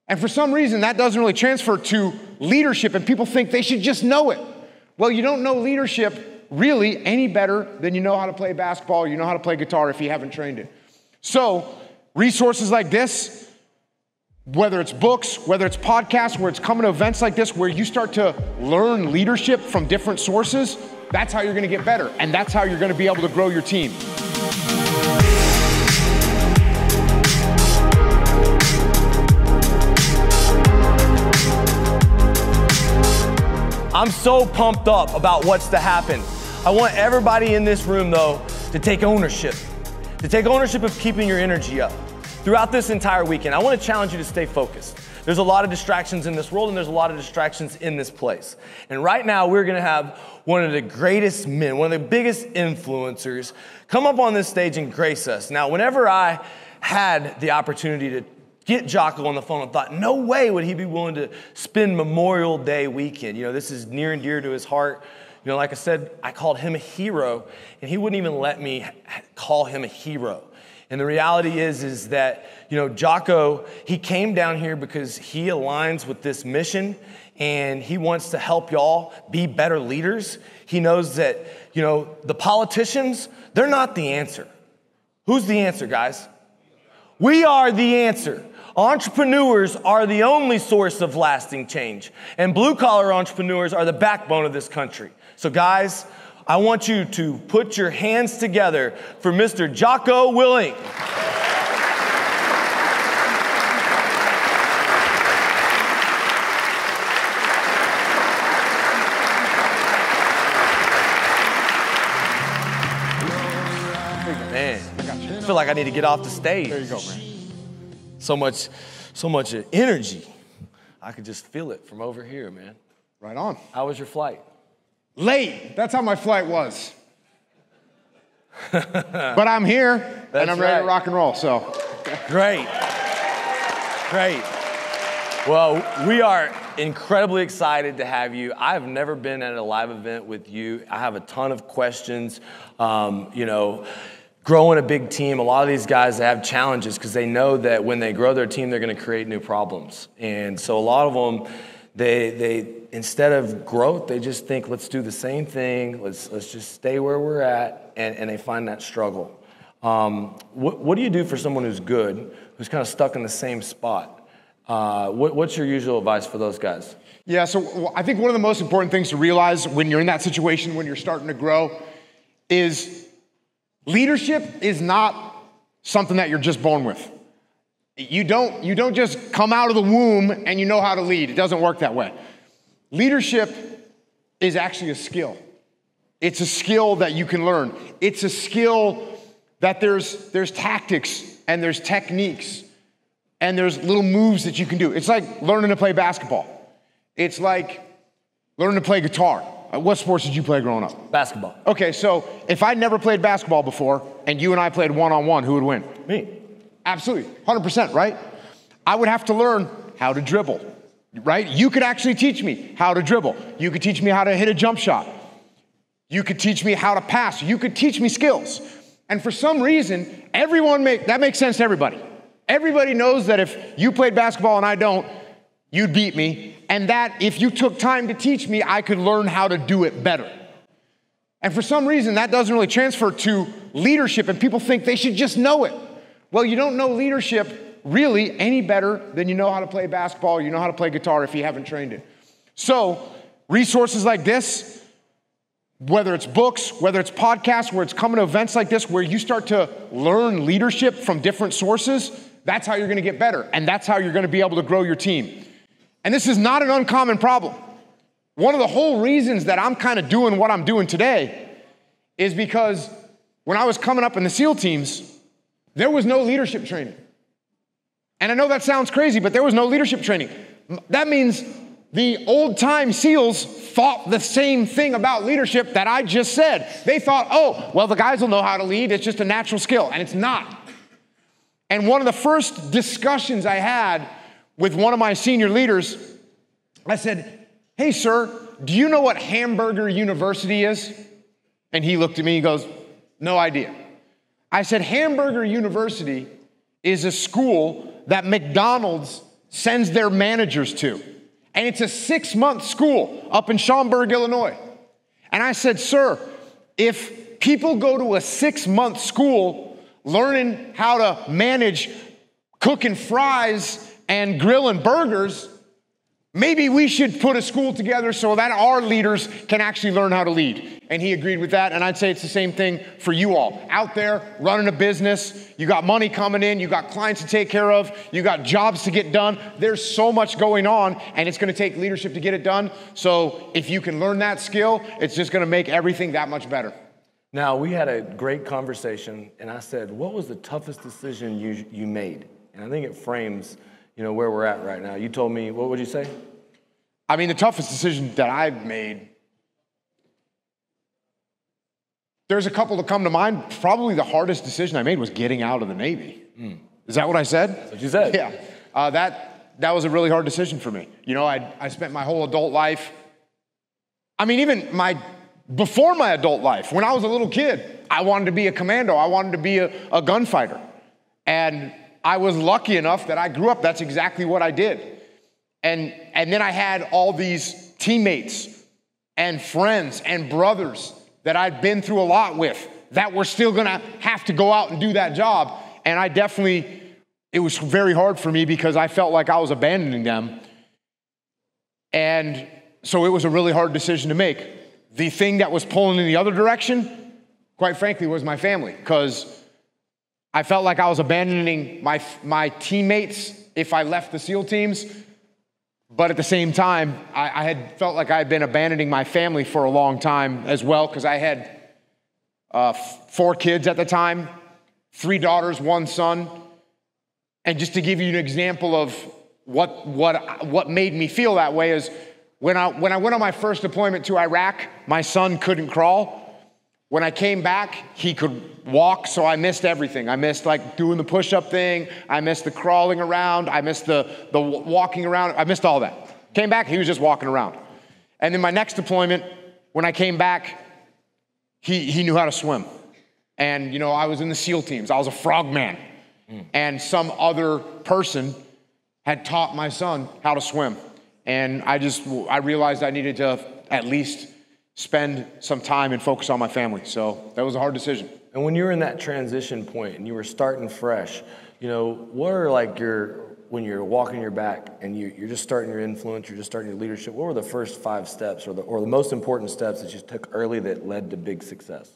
And for some reason, that doesn't really transfer to leadership, and people think they should just know it. Well, you don't know leadership really any better than you know how to play basketball, or you know how to play guitar if you haven't trained it. So resources like this, whether it's books, whether it's podcasts, where it's coming to events like this, where you start to learn leadership from different sources, that's how you're gonna get better, and that's how you're gonna be able to grow your team. I'm so pumped up about what's to happen. I want everybody in this room, though, to take ownership of keeping your energy up. Throughout this entire weekend, I want to challenge you to stay focused. There's a lot of distractions in this world, and there's a lot of distractions in this place. And right now, we're going to have one of the greatest men, one of the biggest influencers, come up on this stage and grace us. Now, whenever I had the opportunity to get Jocko on the phone, and thought, no way would he be willing to spend Memorial Day weekend. You know, this is near and dear to his heart. You know, like I said, I called him a hero, and he wouldn't even let me call him a hero. And the reality is that, you know, Jocko, he came down here because he aligns with this mission, and he wants to help y'all be better leaders. He knows that, you know, the politicians, they're not the answer. Who's the answer, guys? We are the answer. Entrepreneurs are the only source of lasting change, and blue-collar entrepreneurs are the backbone of this country. So guys, I want you to put your hands together for Mr. Jocko Willink. Man, I feel like I need to get off the stage. There you go, man. So much energy. I could just feel it from over here, man. Right on. How was your flight? Late. That's how my flight was. But I'm here, and I'm ready to rock and roll, so. Great. Great. Well, we are incredibly excited to have you. I've never been at a live event with you. I have a ton of questions. You know, growing a big team, a lot of these guys have challenges because they know that when they grow their team, they're going to create new problems. And so a lot of them, they instead of growth, they just think, let's do the same thing. Let's just stay where we're at, and they find that struggle. What do you do for someone who's good, who's kind of stuck in the same spot? What's your usual advice for those guys? Yeah, so I think one of the most important things to realize when you're in that situation, when you're starting to grow, is leadership is not something that you're just born with. You don't just come out of the womb and you know how to lead. It doesn't work that way. Leadership is actually a skill. It's a skill that you can learn. It's a skill that there's tactics and there's techniques and there's little moves that you can do. It's like learning to play basketball. It's like learning to play guitar. What sports did you play growing up? Basketball. Okay, so if I'd never played basketball before and you and I played one-on-one, who would win? Me. Absolutely, 100%, right? I would have to learn how to dribble, right? You could actually teach me how to dribble. You could teach me how to hit a jump shot. You could teach me how to pass. You could teach me skills. And for some reason, that makes sense to everybody. Everybody knows that if you played basketball and I don't, you'd beat me. And that if you took time to teach me, I could learn how to do it better. And for some reason, that doesn't really transfer to leadership, and people think they should just know it. Well, you don't know leadership really any better than you know how to play basketball, or you know how to play guitar if you haven't trained it. So resources like this, whether it's books, whether it's podcasts, where it's coming to events like this, where you start to learn leadership from different sources, that's how you're gonna get better, and that's how you're gonna be able to grow your team. And this is not an uncommon problem. One of the whole reasons that I'm kind of doing what I'm doing today is because when I was coming up in the SEAL teams, there was no leadership training. And I know that sounds crazy, but there was no leadership training. That means the old-time SEALs thought the same thing about leadership that I just said. They thought, oh, well, the guys will know how to lead. It's just a natural skill, and it's not. And one of the first discussions I had with one of my senior leaders, I said, hey, sir, do you know what Hamburger University is? And he looked at me, he goes, no idea. I said, Hamburger University is a school that McDonald's sends their managers to. And it's a 6-month school up in Schaumburg, Illinois. And I said, sir, if people go to a 6-month school learning how to manage cooking fries and grilling burgers, maybe we should put a school together so that our leaders can actually learn how to lead. And he agreed with that, and I'd say it's the same thing for you all. Out there, running a business, you got money coming in, you got clients to take care of, you got jobs to get done. There's so much going on, and it's gonna take leadership to get it done. So if you can learn that skill, it's just gonna make everything that much better. Now, we had a great conversation, and I said, what was the toughest decision you made? And I think it frames, where we're at right now. You told me, what would you say? I mean, the toughest decision that I've made, there's a couple that come to mind. Probably the hardest decision I made was getting out of the Navy. Is that what I said? That's what you said. Yeah, that was a really hard decision for me. I spent my whole adult life, even before my adult life, when I was a little kid, I wanted to be a commando. I wanted to be a gunfighter. And I was lucky enough that I grew up, that's exactly what I did. And then I had all these teammates and friends and brothers that I'd been through a lot with that were still gonna have to go out and do that job. And it was very hard for me because I felt like I was abandoning them. And so it was a really hard decision to make. The thing that was pulling in the other direction, quite frankly, was my family, because I felt like I was abandoning my teammates if I left the SEAL teams. But at the same time, I had felt like I had been abandoning my family for a long time as well, because I had 4 kids at the time, 3 daughters, 1 son. And just to give you an example of what made me feel that way is when I went on my first deployment to Iraq, my son couldn't crawl. When I came back, he could walk, so I missed everything. I missed doing the push-up thing. I missed the crawling around. I missed the walking around. I missed all that. Came back, he was just walking around. And then my next deployment, when I came back, he knew how to swim. And I was in the SEAL teams. I was a frogman. And some other person had taught my son how to swim. And I realized I needed to at least spend some time and focus on my family. So that was a hard decision. And when you were in that transition point and you were starting fresh, what are when you're walking your back and you're just starting your influence, you're just starting your leadership, what were the first 5 steps or the most important steps that you took early that led to big success?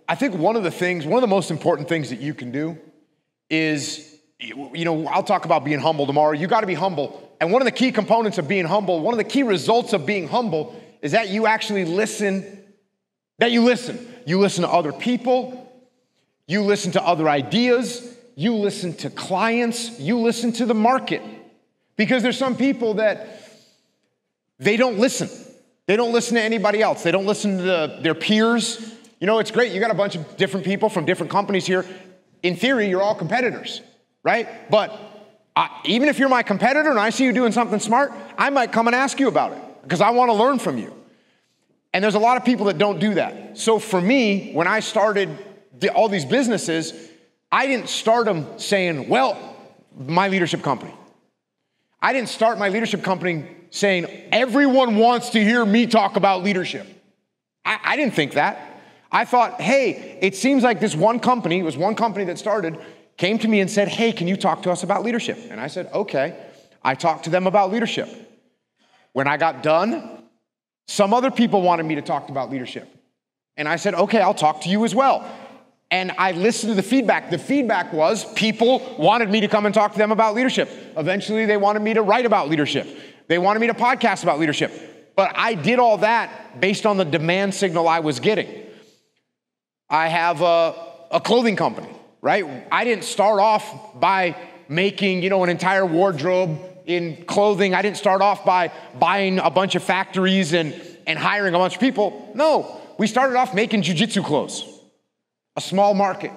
I think one of the most important things that you can do is, I'll talk about being humble tomorrow. You got to be humble. And one of the key components of being humble, one of the key results of being humble is that you actually listen, You listen to other people. You listen to other ideas. You listen to clients. You listen to the market. Because there's some people that they don't listen. They don't listen to anybody else. They don't listen to their peers. It's great. You got a bunch of different people from different companies here. In theory, you're all competitors, right? But even if you're my competitor and I see you doing something smart, I might come and ask you about it because I want to learn from you. And there's a lot of people that don't do that. So for me, when I started all these businesses, I didn't start them saying, well, my leadership company. I didn't start my leadership company saying, everyone wants to hear me talk about leadership. I didn't think that. I thought, hey, it seems like it was one company that started, came to me and said, hey, can you talk to us about leadership? And I said, okay. I talked to them about leadership. When I got done, some other people wanted me to talk about leadership. And I said, okay, I'll talk to you as well. And I listened to the feedback. The feedback was people wanted me to come and talk to them about leadership. Eventually, they wanted me to write about leadership. They wanted me to podcast about leadership. But I did all that based on the demand signal I was getting. I have a clothing company, right? I didn't start off by making, an entire wardrobe in clothing. I didn't start off by buying a bunch of factories and hiring a bunch of people. No, we started off making jiu-jitsu clothes, a small market.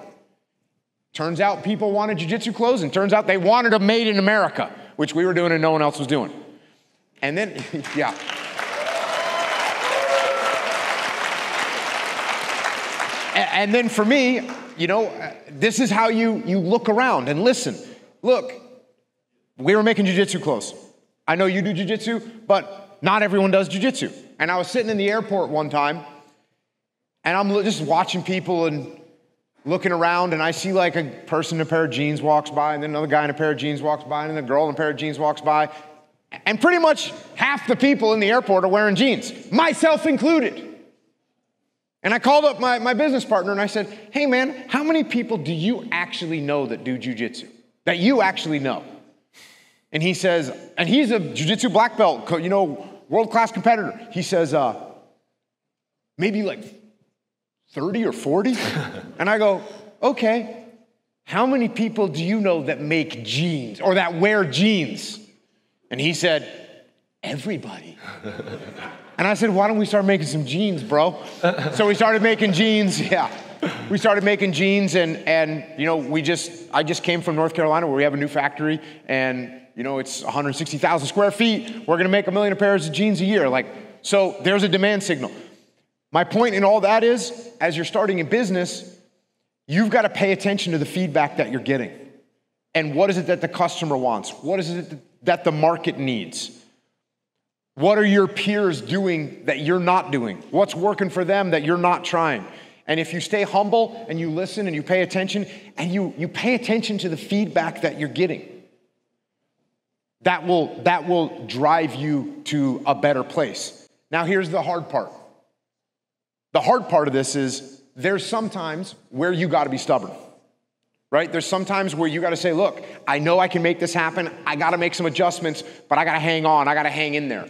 Turns out people wanted jiu-jitsu clothes, and turns out they wanted them made in America, which we were doing and no one else was doing. And then, yeah. And then for me, this is how you look around and listen. Look, we were making jiu-jitsu clothes. I know you do jiu-jitsu, but not everyone does jiu-jitsu. And I was sitting in the airport one time, and I'm just watching people and looking around, and I see like a person in a pair of jeans walks by, and then another guy in a pair of jeans walks by, and then a girl in a pair of jeans walks by. And pretty much half the people in the airport are wearing jeans, myself included. And I called up my business partner and I said, hey man, how many people do you actually know that do jiu-jitsu? That you actually know? And he says, and he's a jiu-jitsu black belt, world-class competitor. He says, maybe like 30 or 40? And I go, okay, how many people do you know that make jeans or that wear jeans? And he said, everybody. And I said, why don't we start making some jeans, bro? So we started making jeans, yeah. We started making jeans and I just came from North Carolina where we have a new factory and it's 160,000 square feet. We're gonna make 1 million pairs of jeans a year. So there's a demand signal. My point in all that is, as you're starting a business, you've got to pay attention to the feedback that you're getting. And what is it that the customer wants? What is it that the market needs? What are your peers doing that you're not doing? What's working for them that you're not trying? And if you stay humble and you listen and you pay attention and you pay attention to the feedback that you're getting, that will drive you to a better place. Now here's the hard part. The hard part of this is there's sometimes where you got to be stubborn, right? There's sometimes where you got to say, look, I know I can make this happen. I got to make some adjustments, but I got to hang on. I got to hang in there.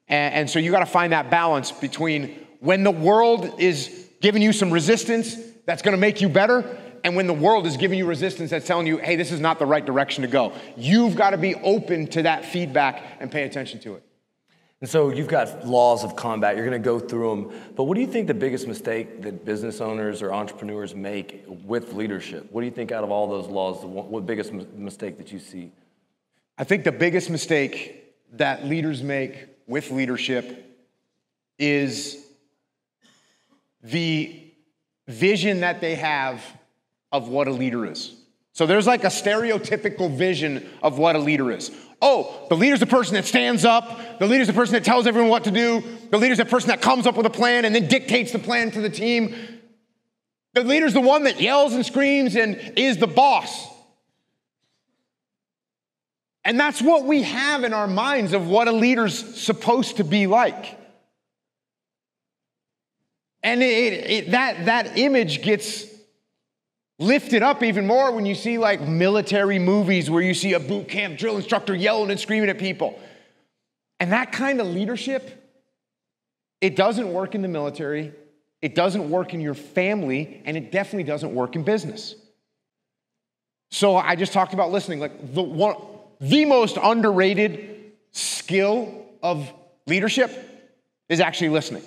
And so you got to find that balance between when the world is giving you some resistance that's going to make you better and when the world is giving you resistance that's telling you, hey, this is not the right direction to go. You've got to be open to that feedback and pay attention to it. And so you've got laws of combat. You're going to go through them. But what do you think the biggest mistake that business owners or entrepreneurs make with leadership? What do you think out of all those laws, what biggest mistake that you see? I think the biggest mistake that leaders make with leadership is the vision that they have of what a leader is. So there's like a stereotypical vision of what a leader is. Oh, the leader's the person that stands up. The leader's the person that tells everyone what to do. The leader's the person that comes up with a plan and then dictates the plan to the team. The leader's the one that yells and screams and is the boss. And that's what we have in our minds of what a leader's supposed to be like. And that image gets lifted up even more when you see like military movies where you see a boot camp drill instructor yelling and screaming at people. And that kind of leadership, it doesn't work in the military, it doesn't work in your family, and it definitely doesn't work in business. So I just talked about listening. Like the most underrated skill of leadership is actually listening.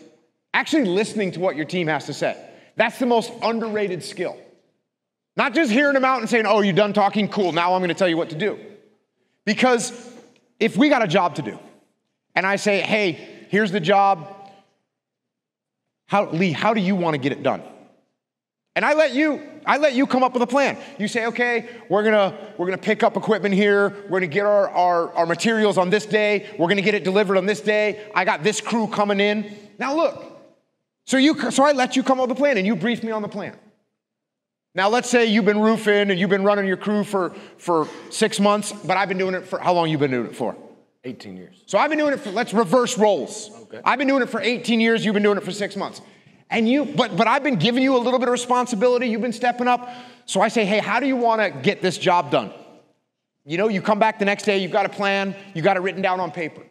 Actually listening to what your team has to say. That's the most underrated skill. Not just hearing them out and saying, oh, you're done talking? Cool, now I'm gonna tell you what to do. Because if we got a job to do, and I say, hey, here's the job, Lee, how do you wanna get it done? And I let you come up with a plan. You say, okay, we're gonna pick up equipment here, we're gonna get our materials on this day, we're gonna get it delivered on this day, I got this crew coming in. Now look, so I let you come up with a plan and you brief me on the plan. Now let's say you've been roofing and you've been running your crew for 6 months, but I've been doing it for, how long you been doing it for? 18 years. So I've been doing it for, let's reverse roles. Okay. I've been doing it for 18 years, you've been doing it for 6 months. And but I've been giving you a little bit of responsibility, you've been stepping up. So I say, hey, how do you wanna get this job done? You come back the next day, you've got a plan, you got it written down on paper.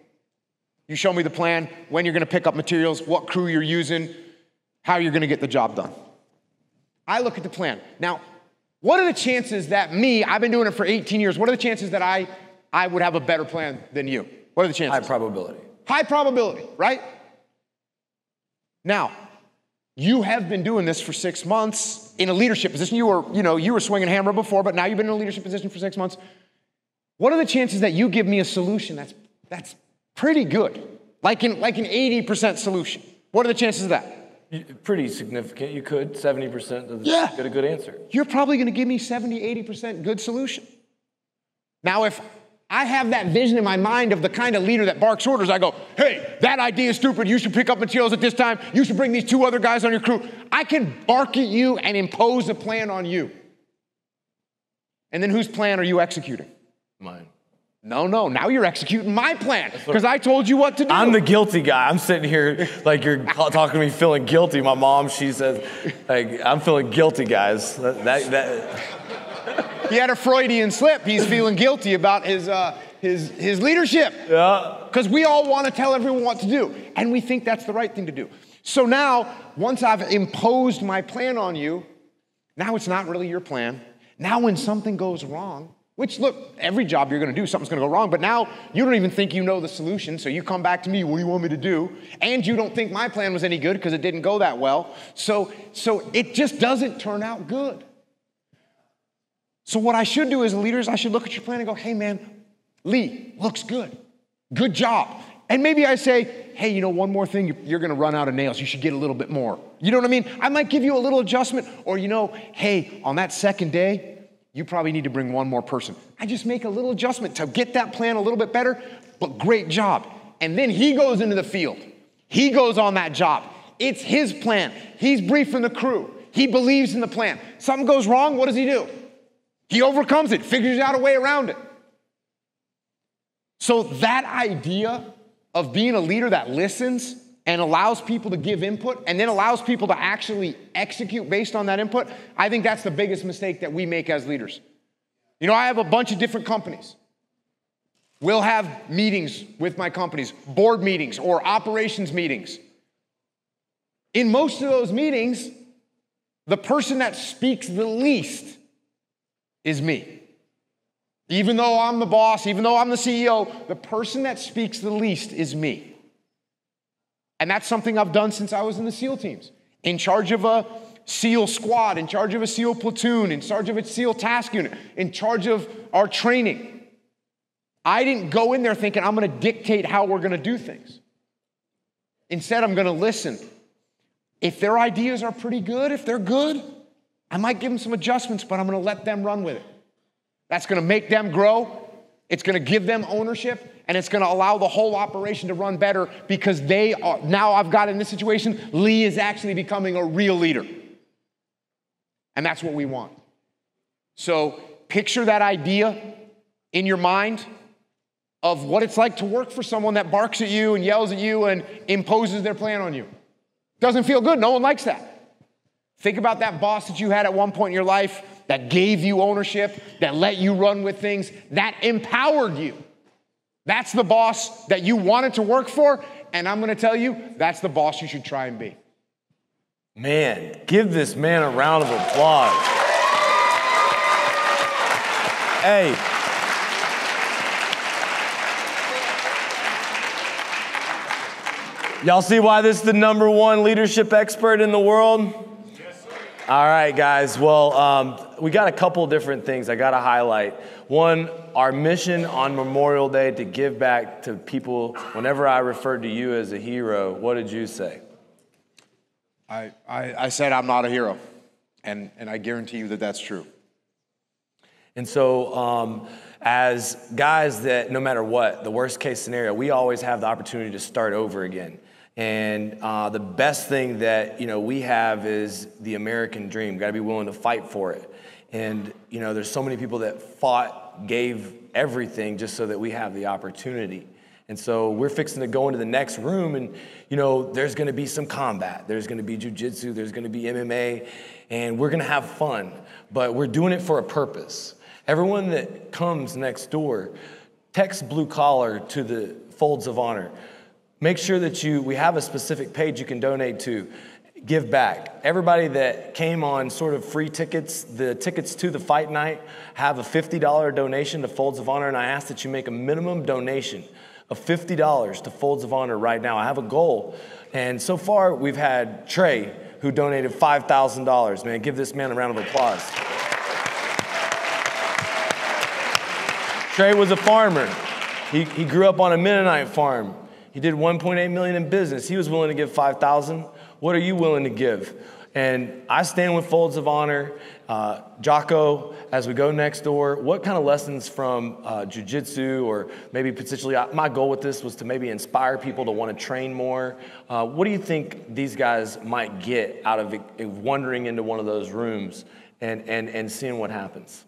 You show me the plan, when you're gonna pick up materials, what crew you're using, how you're gonna get the job done. I look at the plan. Now, what are the chances that I've been doing it for 18 years, what are the chances that I would have a better plan than you? What are the chances? High probability. High probability, right? Now, you have been doing this for 6 months in a leadership position. You were swinging a hammer before, but now you've been in a leadership position for 6 months. What are the chances that you give me a solution that's pretty good? Like an 80% solution. What are the chances of that? Pretty significant. You could, 70% of get a good answer. You're probably gonna give me 70, 80% good solution. Now, if I have that vision in my mind of the kind of leader that barks orders. I go, hey, that idea is stupid. You should pick up materials at this time. You should bring these 2 other guys on your crew. I can bark at you and impose a plan on you. And then whose plan are you executing? Mine. No, now you're executing my plan because I told you what to do. I'm the guilty guy. I'm sitting here like you're talking to me feeling guilty. My mom, she says, like, I'm feeling guilty, guys. He had a Freudian slip. He's feeling guilty about his leadership. Yeah. Because we all want to tell everyone what to do, and we think that's the right thing to do. So now, once I've imposed my plan on you, now it's not really your plan. Now when something goes wrong, which, look, every job you're going to do, something's going to go wrong, but now you don't even think you know the solution, so you come back to me, what do you want me to do? And you don't think my plan was any good because it didn't go that well. So it just doesn't turn out good. So what I should do as a leader is I should look at your plan and go, hey, man, Lee, looks good. Good job. And maybe I say, hey, you know, one more thing, you're going to run out of nails. You should get a little bit more. You know what I mean? I might give you a little adjustment, or, you know, hey, on that second day, you probably need to bring one more person. I just make a little adjustment to get that plan a little bit better, but great job. And then he goes into the field. He goes on that job. It's his plan. He's briefing the crew. He believes in the plan. Something goes wrong, what does he do? He overcomes it, figures out a way around it. So that idea of being a leader that listens and allows people to give input and then allows people to actually execute based on that input, I think that's the biggest mistake that we make as leaders. You know, I have a bunch of different companies. We'll have meetings with my companies, board meetings or operations meetings. In most of those meetings, the person that speaks the least is me. Even though I'm the boss, even though I'm the CEO, the person that speaks the least is me. And that's something I've done since I was in the SEAL teams. In charge of a SEAL squad, in charge of a SEAL platoon, in charge of a SEAL task unit, in charge of our training. I didn't go in there thinking I'm going to dictate how we're going to do things. Instead, I'm going to listen. If their ideas are pretty good, if they're good, I might give them some adjustments, but I'm going to let them run with it. That's going to make them grow. It's going to give them ownership. And it's going to allow the whole operation to run better because they are, now I've got in this situation, Lee is actually becoming a real leader. And that's what we want. So picture that idea in your mind of what it's like to work for someone that barks at you and yells at you and imposes their plan on you. Doesn't feel good. No one likes that. Think about that boss that you had at one point in your life that gave you ownership, that let you run with things, that empowered you. That's the boss that you wanted to work for, and I'm going to tell you, that's the boss you should try and be. Man, give this man a round of applause. Hey. Y'all see why this is the #1 leadership expert in the world? Yes, sir. All right, guys. Well, we got a couple different things I got to highlight. One, our mission on Memorial Day to give back to people. Whenever I referred to you as a hero, what did you say? I said I'm not a hero, and I guarantee you that that's true. And so as guys that no matter what, the worst case scenario, we always have the opportunity to start over again. And the best thing that we have is the American dream. Got to be willing to fight for it. And there's so many people that fought, gave everything just so that we have the opportunity. And so we're fixing to go into the next room, and there's going to be some combat. There's going to be jiu-jitsu. There's going to be MMA, and we're going to have fun. But we're doing it for a purpose. Everyone that comes next door, text blue collar to the Folds of Honor. Make sure that we have a specific page you can donate to. Give back. Everybody that came on sort of free tickets, the tickets to the fight night, have a $50 donation to Folds of Honor, and I ask that you make a minimum donation of $50 to Folds of Honor right now. I have a goal, and so far we've had Trey, who donated $5,000. Man, give this man a round of applause. Trey was a farmer. He grew up on a Mennonite farm. He did $1.8 million in business. He was willing to give $5,000. What are you willing to give? And I stand with folds of honor. Jocko, as we go next door, what kind of lessons from jiu-jitsu, or maybe potentially, my goal with this was to maybe inspire people to want to train more. What do you think these guys might get out of wandering into one of those rooms and seeing what happens?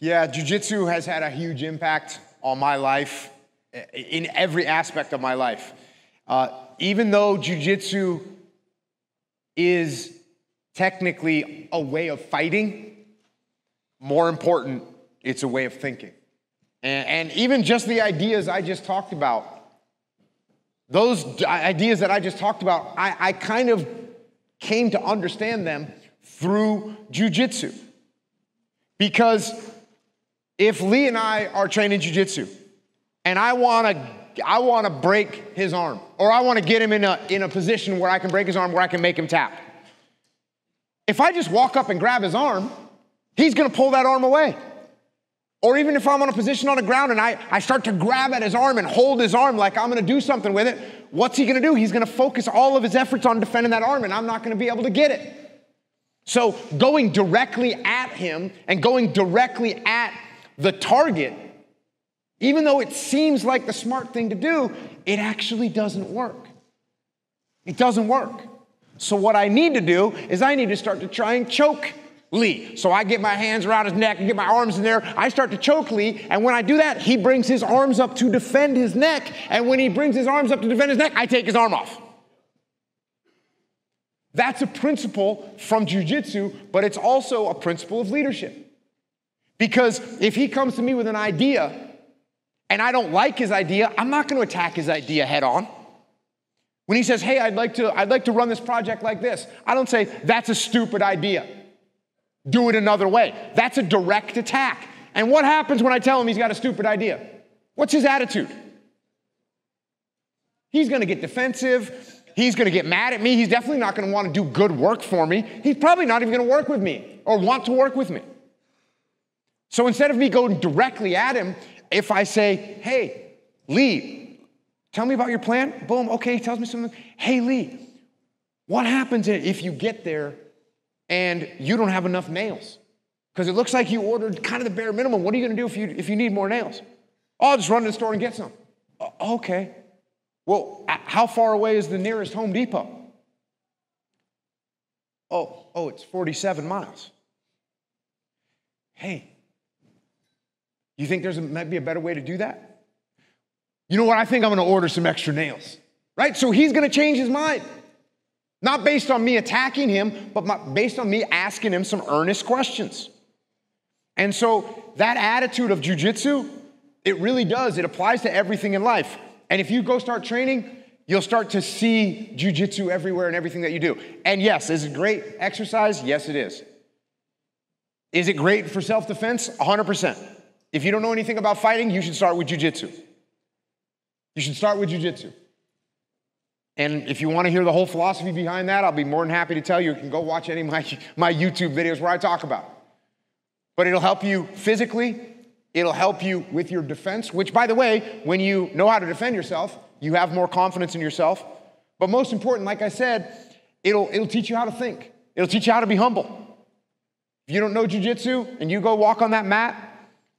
Yeah, jiu-jitsu has had a huge impact on my life, in every aspect of my life. Even though jiu-jitsu is technically a way of fighting, more important, it's a way of thinking. And even just the ideas I just talked about, those ideas that I just talked about, I kind of came to understand them through jiu-jitsu. Because if Lee and I are training jiu-jitsu, and I want to break his arm, or I want to get him in a position where I can break his arm, where I can make him tap. If I just walk up and grab his arm, he's going to pull that arm away. Or even if I'm on a position on the ground and I start to grab at his arm and hold his arm like I'm going to do something with it, what's he going to do? He's going to focus all of his efforts on defending that arm, and I'm not going to be able to get it. So going directly at him and going directly at the target, even though it seems like the smart thing to do, it actually doesn't work. It doesn't work. So what I need to do is I need to start to try and choke Lee. So I get my hands around his neck and get my arms in there. I start to choke Lee, and when I do that, he brings his arms up to defend his neck, and when he brings his arms up to defend his neck, I take his arm off. That's a principle from jiu-jitsu, but it's also a principle of leadership. Because if he comes to me with an idea, and I don't like his idea, I'm not going to attack his idea head on. When he says, hey, I'd like to run this project like this, I don't say, that's a stupid idea. Do it another way. That's a direct attack. And what happens when I tell him he's got a stupid idea? What's his attitude? He's going to get defensive. He's going to get mad at me. He's definitely not going to want to do good work for me. He's probably not even going to work with me or want to work with me. So instead of me going directly at him, if I say, hey, Lee, tell me about your plan. Boom, okay, he tells me something. Hey, Lee, what happens if you get there and you don't have enough nails? Because it looks like you ordered kind of the bare minimum. What are you going to do if you need more nails? Oh, I'll just run to the store and get some. Okay. Well, how far away is the nearest Home Depot? Oh, it's 47 miles. Hey, you think might be a better way to do that? You know what? I think I'm going to order some extra nails, right? So he's going to change his mind. Not based on me attacking him, but based on me asking him some earnest questions. And so that attitude of jiu-jitsu, it really does. It applies to everything in life. And if you go start training, you'll start to see jiu-jitsu everywhere in everything that you do. And yes, is it great exercise? Yes, it is. Is it great for self-defense? 100%. If you don't know anything about fighting, you should start with jiu-jitsu. You should start with jiu-jitsu. And if you want to hear the whole philosophy behind that, I'll be more than happy to tell you. You can go watch any of my YouTube videos where I talk about it. But it'll help you physically. It'll help you with your defense, which, by the way, when you know how to defend yourself, you have more confidence in yourself. But most important, like I said, it'll teach you how to think. It'll teach you how to be humble. If you don't know jiu-jitsu and you go walk on that mat,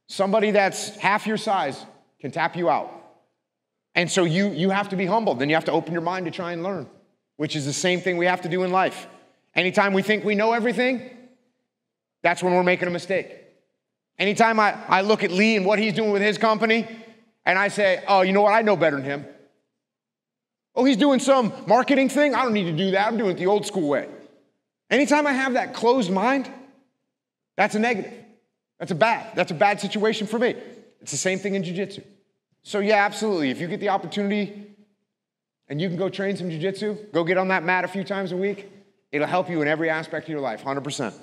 somebody that's half your size can tap you out. And so you have to be humble. Then you have to open your mind to try and learn, which is the same thing we have to do in life. Anytime we think we know everything, that's when we're making a mistake. Anytime I look at Lee and what he's doing with his company, and I say, oh, you know what? I know better than him. Oh, he's doing some marketing thing? I don't need to do that. I'm doing it the old school way. Anytime I have that closed mind, that's a negative. That's a bad situation for me. It's the same thing in jiu-jitsu. So yeah, absolutely. If you get the opportunity and you can go train some jiu-jitsu, go get on that mat a few times a week, it'll help you in every aspect of your life, 100%.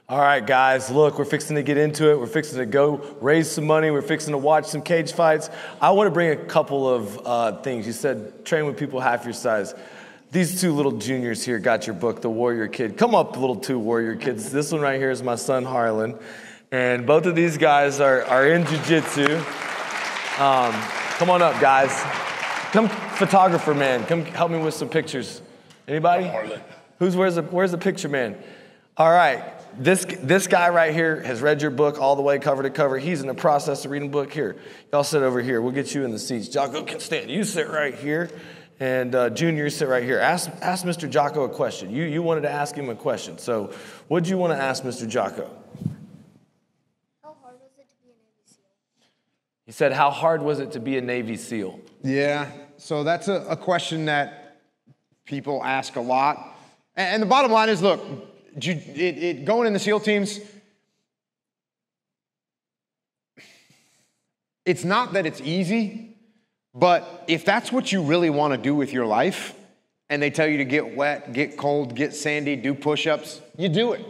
All right, guys, look, we're fixing to get into it. We're fixing to go raise some money. We're fixing to watch some cage fights. I want to bring a couple of things. You said train with people half your size. These two little juniors here got your book, The Warrior Kid. Come up, little two warrior kids. This one right here is my son, Harlan. And both of these guys are in jiu-jitsu. Come on up, guys. Come, photographer man, come help me with some pictures. Anybody? Where's the picture man? All right. This guy right here has read your book all the way cover to cover. He's in the process of reading the book. Here, y'all sit over here. We'll get you in the seats. Jocko can stand. You sit right here, and Junior, you sit right here. Ask Mr. Jocko a question. You wanted to ask him a question. So what did you want to ask Mr. Jocko? How hard was it to be a Navy SEAL? He said, how hard was it to be a Navy SEAL? Yeah, so that's a question that people ask a lot. And the bottom line is, look, going in the SEAL teams, it's not that it's easy, but if that's what you really want to do with your life, and they tell you to get wet, get cold, get sandy, do push-ups, you do it.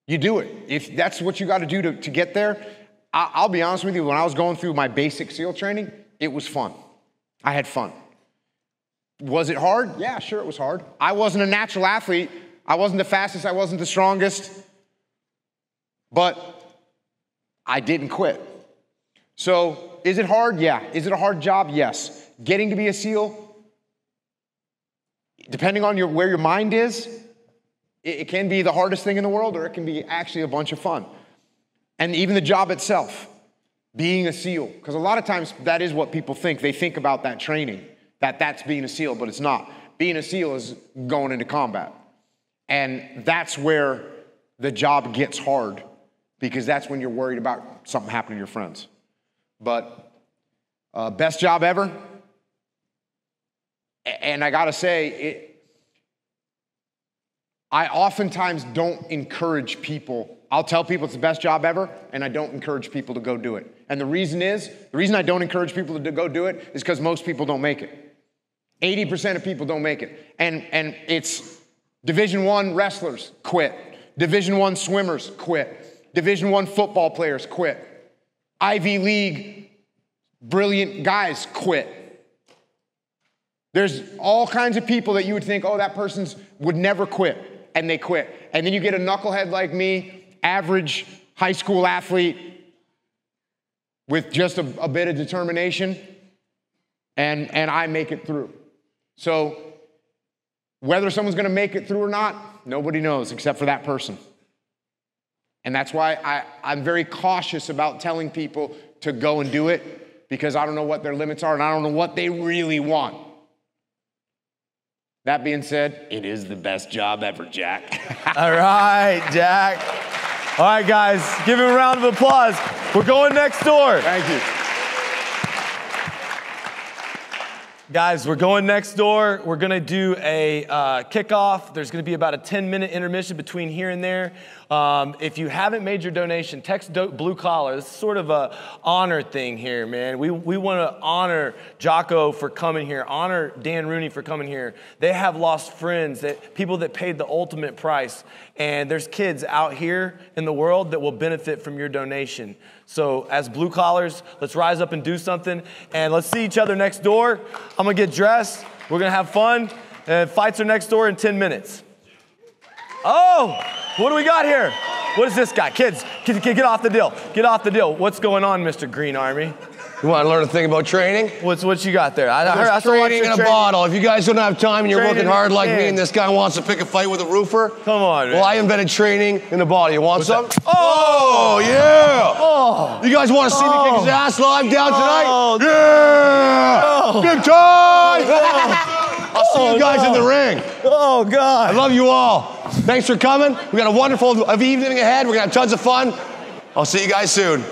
You do it. If that's what you got to do to get there, I'll be honest with you, when I was going through my basic SEAL training, it was fun. I had fun. Was it hard? Yeah, sure it was hard. I wasn't a natural athlete. I wasn't the fastest, I wasn't the strongest, but I didn't quit. So, is it hard? Yeah. Is it a hard job? Yes. Getting to be a SEAL, depending on where your mind is, it can be the hardest thing in the world, or it can be actually a bunch of fun. And even the job itself, being a SEAL, because a lot of times that is what people think. They think about that training, that's being a SEAL, but it's not. Being a SEAL is going into combat. And that's where the job gets hard, because that's when you're worried about something happening to your friends. But best job ever. And I gotta say, I oftentimes don't encourage people. I'll tell people it's the best job ever, and I don't encourage people to go do it. And the reason I don't encourage people to go do it is because most people don't make it. 80% of people don't make it. And it's Division I wrestlers quit. Division I swimmers quit. Division I football players quit. Ivy League brilliant guys quit. There's all kinds of people that you would think, oh, that person would never quit, and they quit. And then you get a knucklehead like me, average high school athlete with just a bit of determination, and I make it through. So whether someone's gonna make it through or not, nobody knows except for that person. And that's why I'm very cautious about telling people to go and do it, because I don't know what their limits are and I don't know what they really want. That being said, it is the best job ever, Jack. All right, Jack. All right, guys, give him a round of applause. We're going next door. Thank you. Guys, we're going next door. We're going to do a kickoff. There's going to be about a 10-minute intermission between here and there. If you haven't made your donation, text Blue Collar. It's sort of a honor thing here, man. We want to honor Jocko for coming here, honor Dan Rooney for coming here. They have lost friends, people that paid the ultimate price. And there's kids out here in the world that will benefit from your donation. So as Blue Collars, let's rise up and do something. And let's see each other next door. I'm going to get dressed. We're going to have fun. And fights are next door in 10 minutes. Oh, what do we got here? What is this guy? Kids, get off the deal. Get off the deal. What's going on, Mr. Green Army? You want to learn a thing about training? What you got there? I There's training in a bottle. If you guys don't have time and you're working hard like me and this guy wants to pick a fight with a roofer, come on, man. Well, I invented training in a bottle. You want some? Oh, yeah. Oh. You guys want to see me kick his ass live down tonight? Yeah. Big time. I'll see you guys in the ring. Oh, God. I love you all. Thanks for coming. We got a wonderful evening ahead. We're going to have tons of fun. I'll see you guys soon.